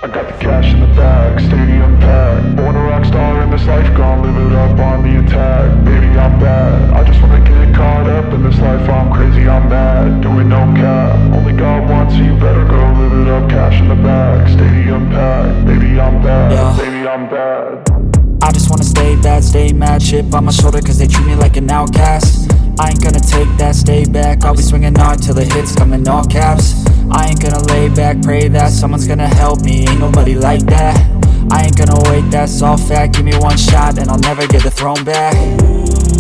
I got the cash in the bag, stadium packed. Born a rock star in this life, gon' live it up on the attack. Baby, I'm bad, I just wanna get caught up in this life. I'm crazy, I'm mad, doing no cap. Only God wants, so you better go live it up. Cash in the bag, stadium packed. Baby, I'm bad, baby, I'm bad. I just wanna stay bad, stay mad. Chip on my shoulder cause they treat me like an outcast. I ain't gonna take that, stay back. I'll be swinging hard till the hits come in all caps. I ain't gonna lay back, pray that someone's gonna help me. Ain't nobody like that. I ain't gonna wait, that's all fact. Give me one shot and I'll never get the throne back.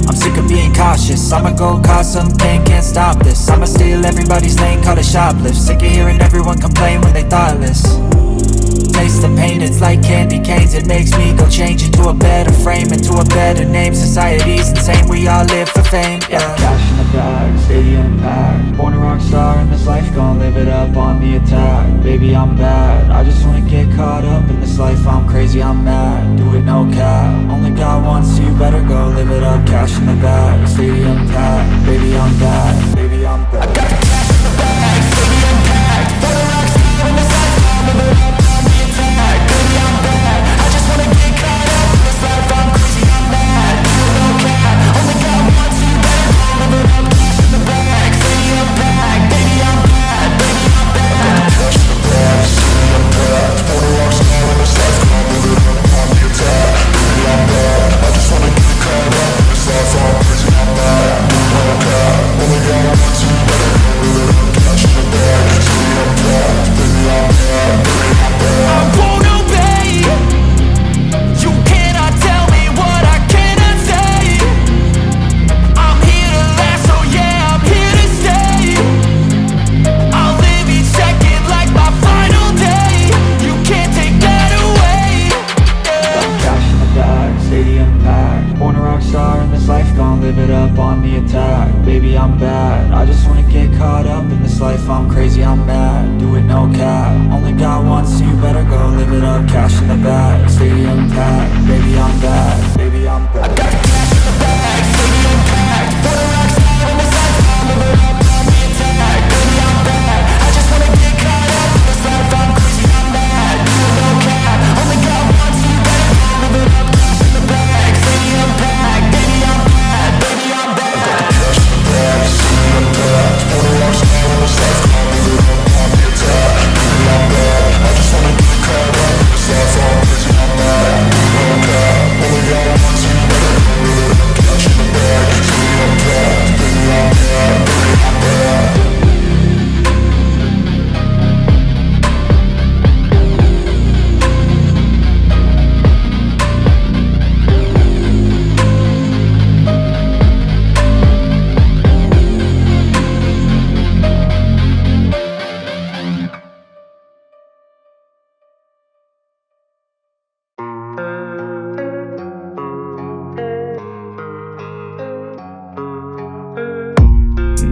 I'm sick of being cautious, I'ma go cause something, can't stop this. I'ma steal everybody's lane, call it shoplift. Sick of hearing everyone complain when they thoughtless. Taste the pain, it's like candy canes. It makes me go change into a better frame, into a better name. Society's insane, we all live for fame, yeah. Cash in the bag, stadium packed. Born a rock star in this life, gon' live it up on the attack. Baby, I'm bad, I just wanna get caught up in this life. I'm crazy, I'm mad, do it no cap. Only God wants, so you better go live it up. Cash in the bag, stadium packed. Baby, I'm bad, baby, I'm bad. I got the cash in the bag, stadium packed. Born a rock star in this life, gon' live it up. Baby, I'm bad, I just wanna get caught up in this life. I'm crazy, I'm mad, do it no cap. Only God wants, so you better go live it up. Cash in the bag, stadium packed. Baby, I'm bad, baby, I'm bad. Cash in the bag, stadium packed. Born a rock star in this life, gon' live it up on the attack. Baby, I'm bad, I just wanna get caught up in this life. I'm crazy, I'm mad, do it no cap. Only God wants, so you better go live it up. Cash in the bag, stadium packed. Baby, I'm bad, baby, I'm bad. I won't obey. You cannot tell me what I cannot say. I'm here to last, so yeah, I'm here to stay. I'll live each second like my final day. You can't take that away, yeah. Cash in the bag, stadium packed. Born a rock star in this life, gon' live it up on the attack. Baby, I'm bad, I just wanna get caught up in this life. I'm crazy, I'm mad, do it no cap. Only God wants, so you better go live it up. Cash in the bag, stadium packed. Baby, I'm bad, baby, I'm bad. I got the cash in the bag, stadium packed. Born a rock star in this life, gon' live it up on the attack. Baby, I'm bad, I just wanna get caught up in this life. I'm crazy, I'm mad, do it no cap. Only God wants, so you better go live it up. Cash in the bag, stadium packed. Baby, I'm bad, baby, I'm bad. I got the cash in the bag, stadium packed. Born a rock star in this life, gon' live it up on the attack. Baby, I'm bad, I just wanna get caught up in this life. I'm crazy, I'm mad, do it no cap. Only God wants, so you better go live it up. Cash in the bag, stadium packed. Baby, I'm bad, baby, I'm bad.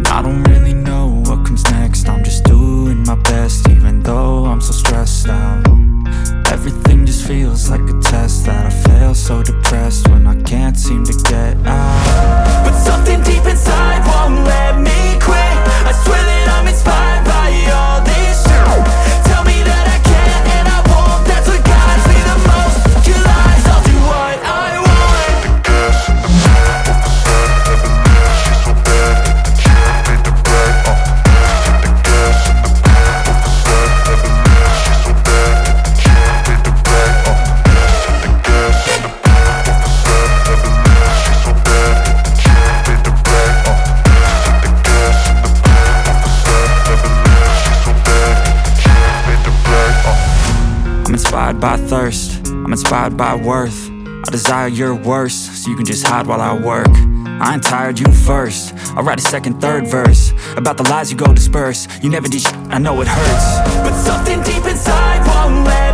I don't really know what comes next. I'm just doing my best, even though I'm so stressed out. Everything just feels like a test that I fail, so depressed when I can't seem to get out. But something deep inside won't let me quit. I swear that I'm inspired by all this shit. Tell me that I can and I won't. That's what guides me the most. Your lies, I'll do what I want. Inspired by thirst, I'm inspired by worth. I desire your worst, so you can just hide while I work. I ain't tired, you first. I'll write a second, third verse about the lies you go disperse. You never did shit, I know it hurts. But something deep inside won't let